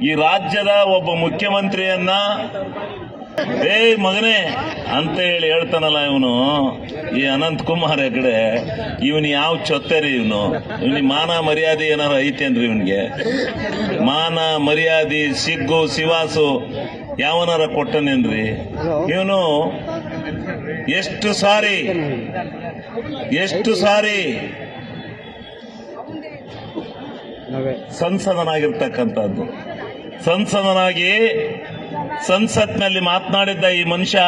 ಈ ರಾಜ್ಯದ ಒಬ್ಬ ಮುಖ್ಯಮಂತ್ರಿಯನ್ನ ಏ ಮಗನೇ ಅಂತ ಹೇಳಿ ಹೇಳ್ತಾನಲ್ಲ ಇವನು, ಈ ಅನಂತ್ ಕುಮಾರ್ ಹೆಗಡೆ, ಇವನ್ ಯಾವ ಚೊತ್ತೇರಿ ಇವನಿಗೆ ಮಾನ ಮರ್ಯಾದೆ ಏನಾರು ಐತೇನ್ರಿ? ಇವನ್ಗೆ ಮಾನ ಮರ್ಯಾದೆ ಸಿಗ್ಗು ಸಿವಾಸು ಯಾವನಾರ ಕೊಟ್ಟನೇನ್ರಿ? ಇವನು ಎಷ್ಟು ಸಾರಿ ಸಂಸದನಾಗಿರ್ತಕ್ಕಂಥದ್ದು, ಸಂಸದನಾಗಿ ಸಂಸತ್ನಲ್ಲಿ ಮಾತನಾಡಿದ್ದ ಈ ಮನುಷ್ಯ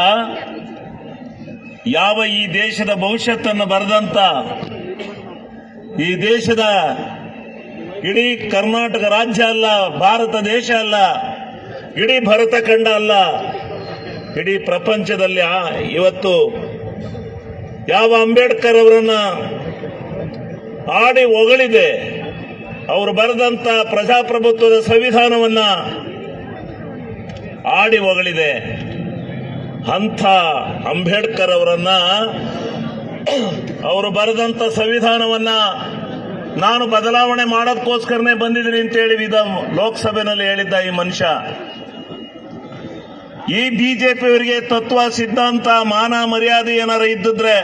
ಯಾವ ಈ ದೇಶದ ಭವಿಷ್ಯತ್ತನ್ನು ಬರೆದಂತ, ಈ ದೇಶದ ಇಡೀ ಕರ್ನಾಟಕ ರಾಜ್ಯ ಅಲ್ಲ, ಭಾರತ ದೇಶ ಅಲ್ಲ, ಇಡೀ ಭರತ ಖಂಡ ಅಲ್ಲ, ಇಡೀ ಪ್ರಪಂಚದಲ್ಲಿ ಇವತ್ತು ಯಾವ ಅಂಬೇಡ್ಕರ್ ಅವರನ್ನ ಆಡಿ ಹೊಗಳಿದೆ, ಅವರು ಬರೆದಂತ ಪ್ರಜಾಪ್ರಭುತ್ವದ ಸಂವಿಧಾನವನ್ನ ಆಡಿ ಹೊಗಳಿದೆ, ಅಂಥ ಅಂಬೇಡ್ಕರ್ ಅವರನ್ನ, ಅವರು ಬರೆದಂತ ಸಂವಿಧಾನವನ್ನ ನಾನು ಬದಲಾವಣೆ ಮಾಡೋದಕ್ಕೋಸ್ಕರನೇ ಬಂದಿದ್ದೀನಿ ಅಂತೇಳಿ ಲೋಕಸಭೆಯಲ್ಲಿ ಹೇಳಿದ್ದ ಈ ಮನುಷ್ಯ, ಈ ಬಿಜೆಪಿಯವರಿಗೆ ತತ್ವ ಸಿದ್ಧಾಂತ ಮಾನ ಮರ್ಯಾದೆ ಏನಾರು ಇದ್ದಿದ್ರೆ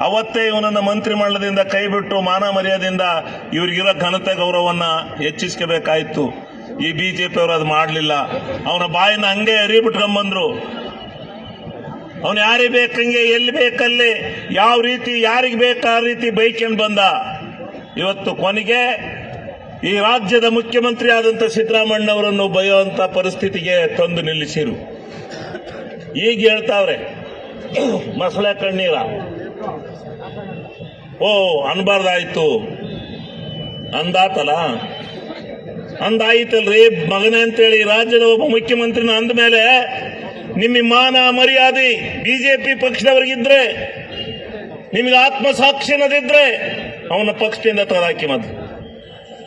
ಅವತ್ತೇ ಇವನನ್ನ ಮಂತ್ರಿಮಂಡಲದಿಂದ ಕೈಬಿಟ್ಟು ಮಾನ ಮರ್ಯಾದೆಯಿಂದ ಇವ್ರಿಗಿರೋ ಘನತೆ ಗೌರವವನ್ನ ಹೆಚ್ಚಿಸ್ಕೋಬೇಕಾಯ್ತು. ಈ ಬಿಜೆಪಿಯವರು ಅದು ಮಾಡಲಿಲ್ಲ. ಅವನ ಬಾಯಿನ ಹಂಗೆ ಅರಿಬಿಟ್ಕೊಂಡ್ಬಂದ್ರು. ಅವನು ಯಾರಿಗೆ ಬೇಕಂಗೆ ಎಲ್ಲಿ ಬೇಕಲ್ಲಿ ಯಾವ ರೀತಿ ಯಾರಿಗೆ ಬೇಕು ಆ ರೀತಿ ಬೈಕೊಂಡು ಬಂದ. ಇವತ್ತು ಕೊನೆಗೆ ಈ ರಾಜ್ಯದ ಮುಖ್ಯಮಂತ್ರಿ ಆದಂತ ಸಿದ್ದರಾಮಣ್ಣವರನ್ನು ಬೈಯುವಂತ ಪರಿಸ್ಥಿತಿಗೆ ತಂದು ನಿಲ್ಲಿಸಿರು. ಈಗ ಹೇಳ್ತಾವ್ರೆ ಮಸಳೆ ಕಣ್ಣೀರ, ಓ ಅನ್ಬಾರ್ದಾಯ್ತು ಅಂದಾಯ್ತಲ್ರಿ ಮಗನೇ ಅಂತೇಳಿ ರಾಜ್ಯದ ಒಬ್ಬ ಮುಖ್ಯಮಂತ್ರಿನ ಅಂದ ಮೇಲೆ ನಿಮ್ಮ ಮಾನ ಮರ್ಯಾದೆ ಬಿಜೆಪಿ ಪಕ್ಷದವರಿಗಿದ್ರೆ, ನಿಮಗೆ ಆತ್ಮಸಾಕ್ಷಿ ಅನ್ನೋದಿದ್ರೆ ಅವನ ಪಕ್ಷದಿಂದ ತೆಗೆದಾಕಿ. ಮೊದಲು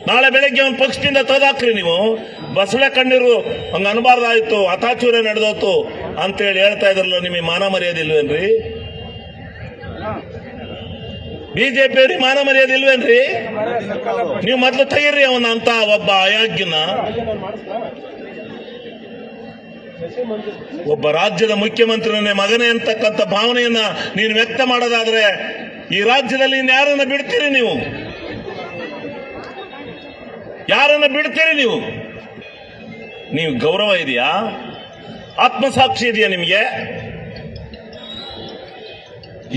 ನಾಳೆ ಬೆಳಗ್ಗೆ ಅವನ ಪಕ್ಷದಿಂದ ತೆಗೆದಾಕ್ರಿ. ನೀವು ಬಸಳೆ ಕಣ್ಣೀರು ಹಂಗ ಅನ್ಬಾರ್ದಾಯ್ತು, ಅತಾಚೂರೇ ನಡೆದೋತು ಅಂತೇಳಿ ಹೇಳ್ತಾ ಇದ್ರಲ್ಲ, ನಿಮಗೆ ಮಾನ ಮರ್ಯಾದೆ ಇಲ್ವೇನ್ರಿ? ಬಿಜೆಪಿಯವ್ರಿಗೆ ಮಾನ ಮರ್ಯಾದೆ ಇಲ್ವೇನ್ರಿ? ನೀವು ಮೊದಲು ತೆಗೀರಿ ಅವನ ಅಂತ ಒಬ್ಬ ಅಯಾಗ್ಯನ. ಒಬ್ಬ ರಾಜ್ಯದ ಮುಖ್ಯಮಂತ್ರಿನೇ ಮಗನೇ ಅಂತಕ್ಕಂಥ ಭಾವನೆಯನ್ನ ನೀನು ವ್ಯಕ್ತ ಮಾಡೋದಾದ್ರೆ ಈ ರಾಜ್ಯದಲ್ಲಿ ಯಾರನ್ನ ಬಿಡ್ತೀರಿ ನೀವು? ಯಾರನ್ನ ಬಿಡ್ತೀರಿ ನೀವು? ನೀವು ಗೌರವ ಇದೆಯಾ? ಆತ್ಮಸಾಕ್ಷಿ ಇದೆಯಾ ನಿಮಗೆ?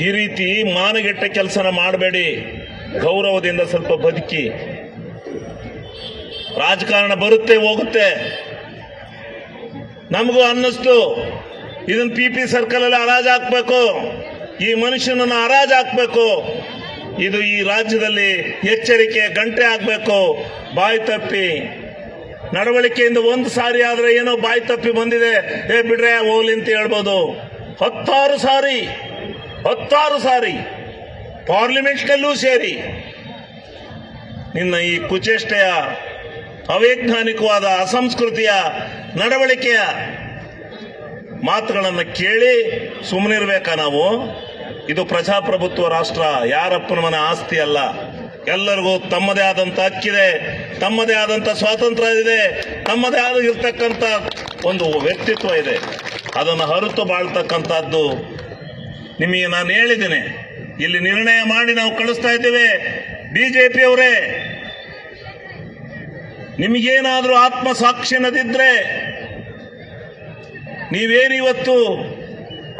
ಈ ರೀತಿ ಮಾನಗೆಟ್ಟ ಕೆಲಸನ ಮಾಡಬೇಡಿ. ಗೌರವದಿಂದ ಸ್ವಲ್ಪ ಬದುಕಿ. ರಾಜಕಾರಣ ಬರುತ್ತೆ ಹೋಗುತ್ತೆ. ನಮಗೂ ಅನ್ನಿಸ್ತು ಇದನ್ನ ಪಿ ಸರ್ಕಲ್ ಅಲ್ಲಿ ಹರಾಜು ಹಾಕ್ಬೇಕು, ಈ ಮನುಷ್ಯನನ್ನು ಹರಾಜು ಹಾಕ್ಬೇಕು, ಇದು ಈ ರಾಜ್ಯದಲ್ಲಿ ಎಚ್ಚರಿಕೆ ಗಂಟೆ ಆಗ್ಬೇಕು. ಬಾಯಿ ತಪ್ಪಿ ನಡವಳಿಕೆಯಿಂದ ಒಂದು ಸಾರಿ ಆದ್ರೆ ಏನೋ ಬಾಯಿ ತಪ್ಪಿ ಬಂದಿದೆ, ಬಿಡ್ರೆ ಹೋಗ್ಲಿ ಅಂತ ಹೇಳ್ಬೋದು. 10 ಸಾರಿ ಪಾರ್ಲಿಮೆಂಟ್ನಲ್ಲೂ ಸೇರಿ ನಿನ್ನ ಈ ಕುಚೇಷ್ಟೆಯ ಅವೈಜ್ಞಾನಿಕವಾದ ಅಸಂಸ್ಕೃತಿಯ ನಡವಳಿಕೆಯ ಮಾತುಗಳನ್ನು ಕೇಳಿ ಸುಮ್ಮನಿರ್ಬೇಕಾ ನಾವು? ಇದು ಪ್ರಜಾಪ್ರಭುತ್ವ ರಾಷ್ಟ್ರ, ಯಾರಪ್ಪನ ಮನೆ ಆಸ್ತಿ ಅಲ್ಲ. ಎಲ್ಲರಿಗೂ ತಮ್ಮದೇ ಆದಂತ ಹಕ್ಕಿದೆ, ತಮ್ಮದೇ ಆದಂತ ಸ್ವಾತಂತ್ರ್ಯ ಇದೆ, ತಮ್ಮದೇ ಆದ ಇರ್ತಕ್ಕಂಥ ಒಂದು ವ್ಯಕ್ತಿತ್ವ ಇದೆ. ಅದನ್ನು ಹೊರತು ಬಾಳ್ತಕ್ಕಂಥದ್ದು ನಿಮಗೆ ನಾನು ಹೇಳಿದ್ದೇನೆ. ಇಲ್ಲಿ ನಿರ್ಣಯ ಮಾಡಿ ನಾವು ಕಳಿಸ್ತಾ ಇದ್ದೇವೆ. ಬಿಜೆಪಿಯವರೇ, ನಿಮಗೇನಾದ್ರೂ ಆತ್ಮಸಾಕ್ಷಿ ಅನ್ನದಿದ್ರೆ ನೀವೇನಿವತ್ತು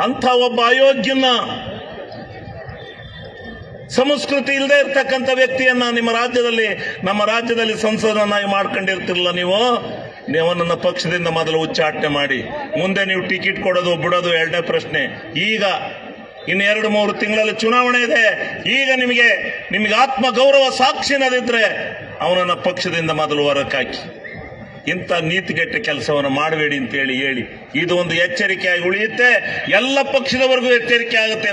ಅಂಥ ಒಬ್ಬ ಅಯೋಗ್ಯನ, ಸಂಸ್ಕೃತಿ ಇಲ್ಲದೆ ಇರ್ತಕ್ಕಂಥ ವ್ಯಕ್ತಿಯನ್ನ ನಮ್ಮ ರಾಜ್ಯದಲ್ಲಿ ಸಂಸದನಾಗಿ ಮಾಡ್ಕೊಂಡಿರ್ತಿರಲ್ಲ ನೀವು ನನ್ನ ಪಕ್ಷದಿಂದ ಮೊದಲು ಉಚ್ಚಾಟನೆ ಮಾಡಿ. ಮುಂದೆ ನೀವು ಟಿಕೆಟ್ ಕೊಡೋದು ಬಿಡೋದು ಎರಡನೇ ಪ್ರಶ್ನೆ. ಈಗ ಇನ್ನು 2-3 ತಿಂಗಳಲ್ಲಿ ಚುನಾವಣೆ ಇದೆ. ಈಗ ನಿಮಗೆ ಆತ್ಮ ಗೌರವ ಸಾಕ್ಷಿ ಅನ್ನದಿದ್ರೆ ಅವನನ್ನ ಪಕ್ಷದಿಂದ ಮೊದಲು ಹೊರಕಾಕಿ. ಇಂಥ ನೀತಿಗೆಟ್ಟ ಕೆಲಸವನ್ನು ಮಾಡಬೇಡಿ ಅಂತೇಳಿ ಹೇಳಿ ಇದು ಒಂದು ಎಚ್ಚರಿಕೆಯಾಗಿ ಉಳಿಯುತ್ತೆ. ಎಲ್ಲ ಪಕ್ಷದವರೆಗೂ ಎಚ್ಚರಿಕೆ ಆಗುತ್ತೆ.